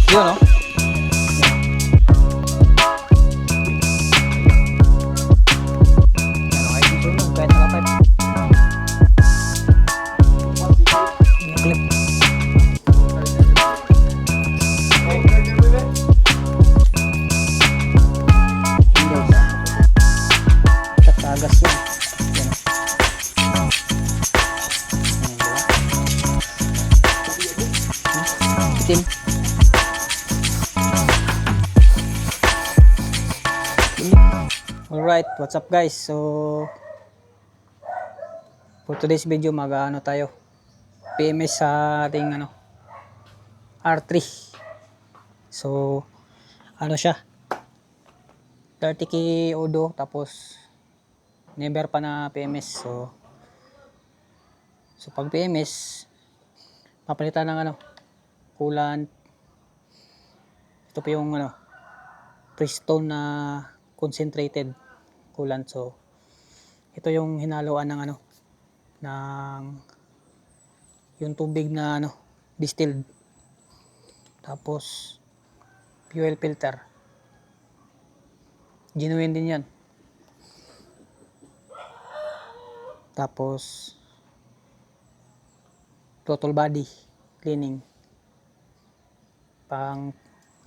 Yun, no? Ano kahit yung sunog, kahit naka-pipe. Clip. Tatagas yan. Yan, no? Itim. Alright, what's up guys? So for today's video mag-ano tayo PMS sa ating R3. So ano siya, 30k odo tapos never pa na PMS. So pag PMS papalitan ng coolant. Ito pa yung Prestone na concentrated coolant. So ito yung hinaluan ng ng yung tubig na distilled, tapos fuel filter genuine din yan, tapos total body cleaning pang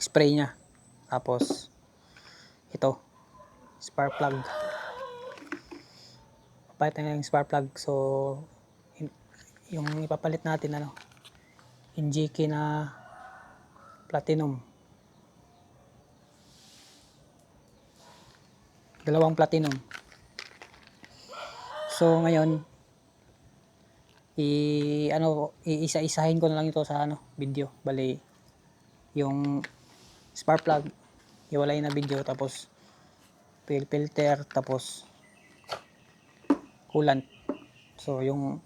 spray nya, tapos ito spark plug, papalit na yung spark plug. So yung ipapalit natin NGK na platinum, dalawang platinum. So ngayon iisa-isahin ko na lang ito sa video. Bali yung spark plug iwalay na video, tapos fuel filter, tapos coolant. So yung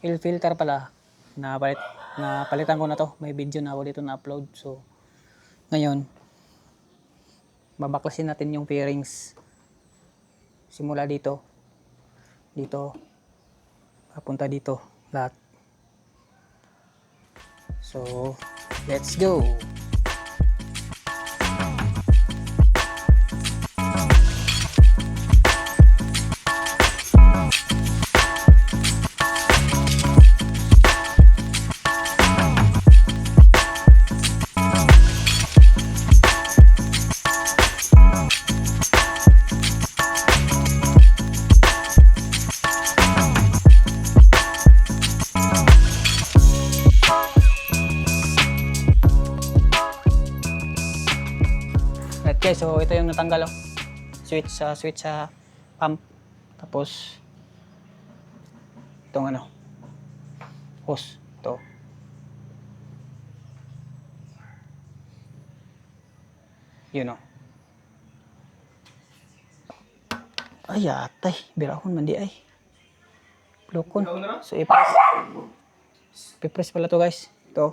fuel filter pala napalitan ko na to, may video na ako dito na upload. So ngayon babaklasin natin yung fairings simula dito papunta dito lahat. So let's go. Okay, so ito yung natanggal switch sa pump, tapos itong hose ito. Yun ay atay birahon man di ay blokon. So i-press pala to guys, ito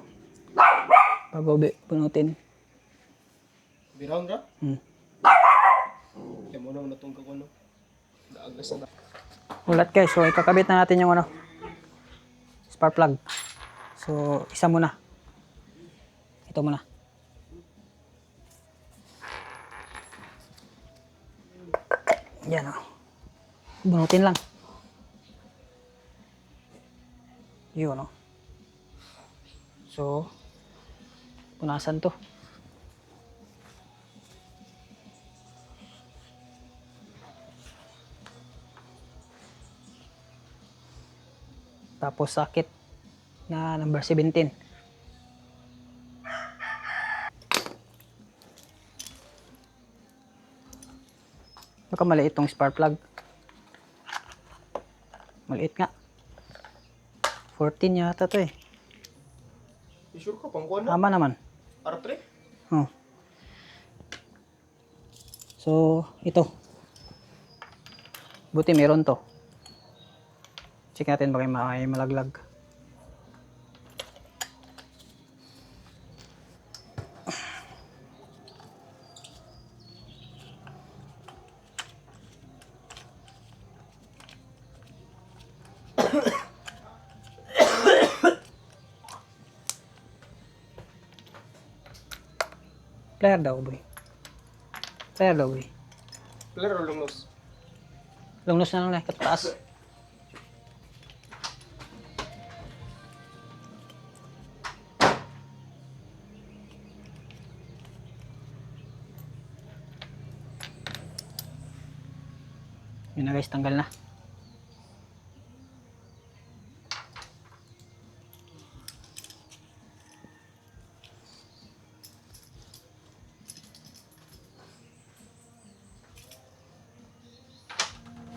bago punutin. Birahon ra? Kaya mo na itong kakuno. Daagas na. Ulat guys, so ikakabit na natin yung spark plug. So isa muna. Ito muna. Yan bunutin lang. Yun So punasan to. Tapos socket na number 17. Baka maliit tong spark plug. Maliit nga. 14 yata to eh. Sure ka pang kuha na? Tama naman. R3? Oh. So ito. Buti meron to. Check natin baka may malaglag. Player daw, boy. Player daw, boy. Player o lungos? Lungnos na lang na, kataas. Yun na guys, tanggal na.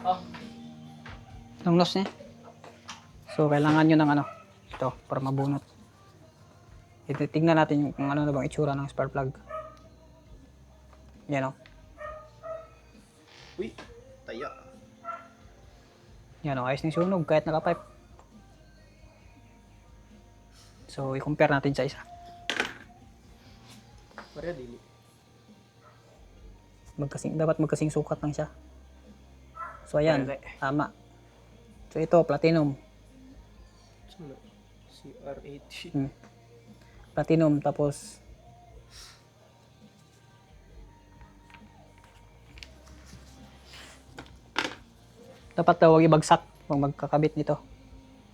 Ah, Lungnos niya. So, kailangan nyo ng ano, ito, para mabunot. Tingnan natin kung ano na bang itsura ng spark plug. Yan o. uy, taya. Yan o, ayos ng sunog kahit naka-pipe. So, i-compare natin sa isa. Maria dili. Dapat magkasing sukat lang siya. So, ayan, Pwede. tama. So, ito, platinum. Sino? CR80. Platinum, tapos dapat daw huwag ibagsak pag magkakabit nito.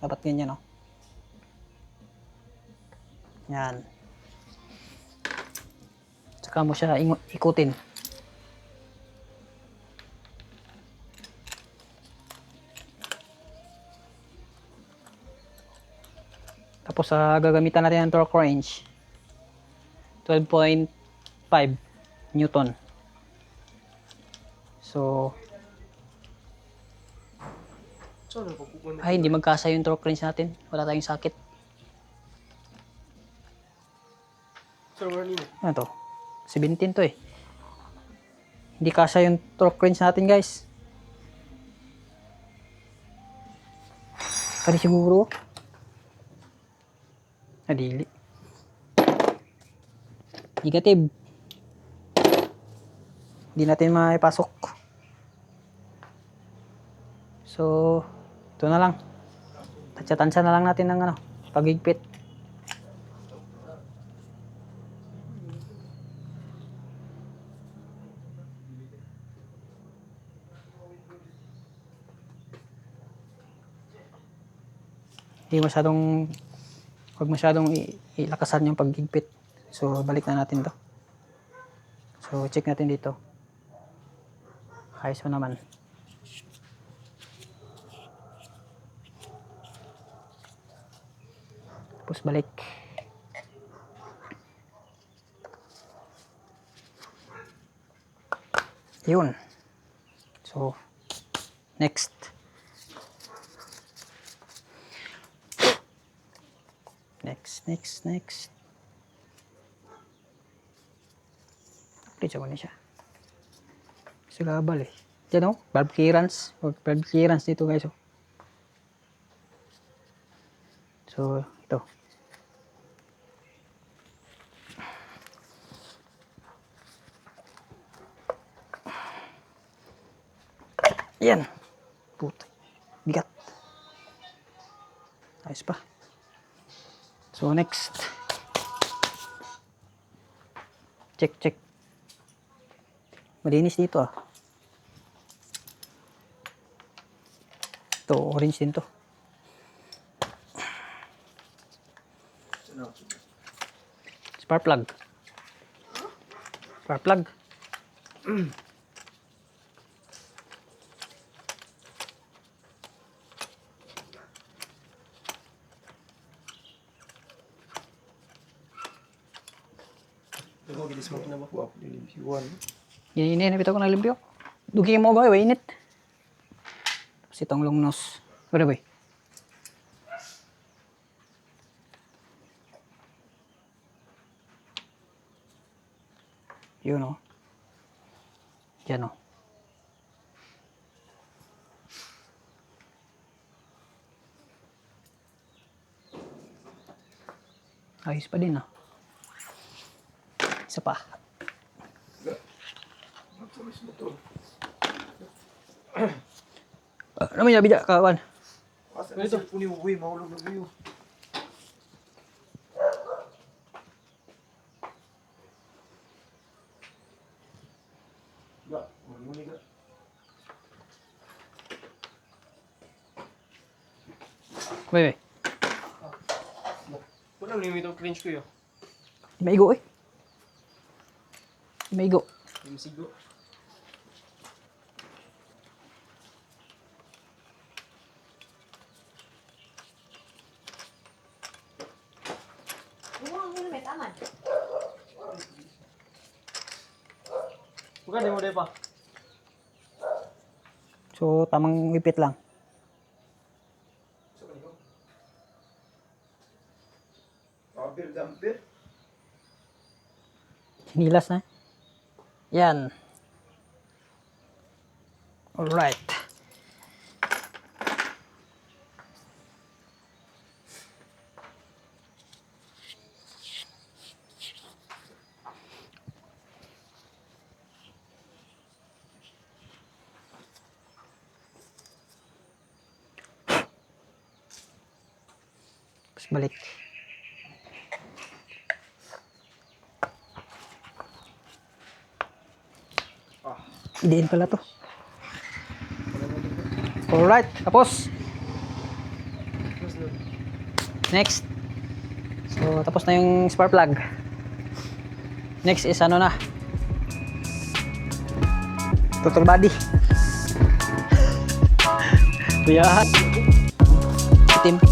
Dapat ganyan, no? Yan. Tsaka mo siya ikutin. Tapos gagamitan natin ng torque wrench. 12.5 Newton. So, Saan ang pagkukunan? ay, hindi magkasa yung torque wrench natin. Wala tayong socket. Saan wala nino? Ano to? 17 to eh. Hindi kasya yung torque wrench natin, guys. Kani siguro. Nadili. Negative. Hindi natin maipasok. So, ito na lang. Tansya-tansya na lang natin ng ano, pagigpit. Huwag masyadong ilakasan yung paghigpit. So, balik na natin to. So, check natin dito. Ayos mo naman. Tapos balik. Yun. So, next. Next. Update ako na siya. Kasi gabal eh. Diyan o, valve clearance. Valve clearance dito guys o. So, ito. Yan. Puta. Bigat. Ayos pa. So, next. Check. Malinis dito ah. Ito, orange din to. Spark plug. Ito, ginismok na ba? Wow, nilimpyuan. Init, bitaw ko ng limpyo. Dugi mo ba, init. Tapos itong long nose. Wala ba? Yun o. Diyan o. Ayos pa din ah. Isa pa. Ano mo yung bida, kawan? Asa na siya puni uwi, mahulog na view. Wait. Wala nang limit ang cringe ko yun. Maigo eh. Maigo. Yung sigo. May taman. Bukan, di mo dahil pa. So, tamang ipit lang. Hinilas na. Yan. Alright. Tapos balik. Idiin pala to. Alright, tapos. Next. So, tapos na yung spark plug. Next is ano na. Throttle body. Yan. Itim.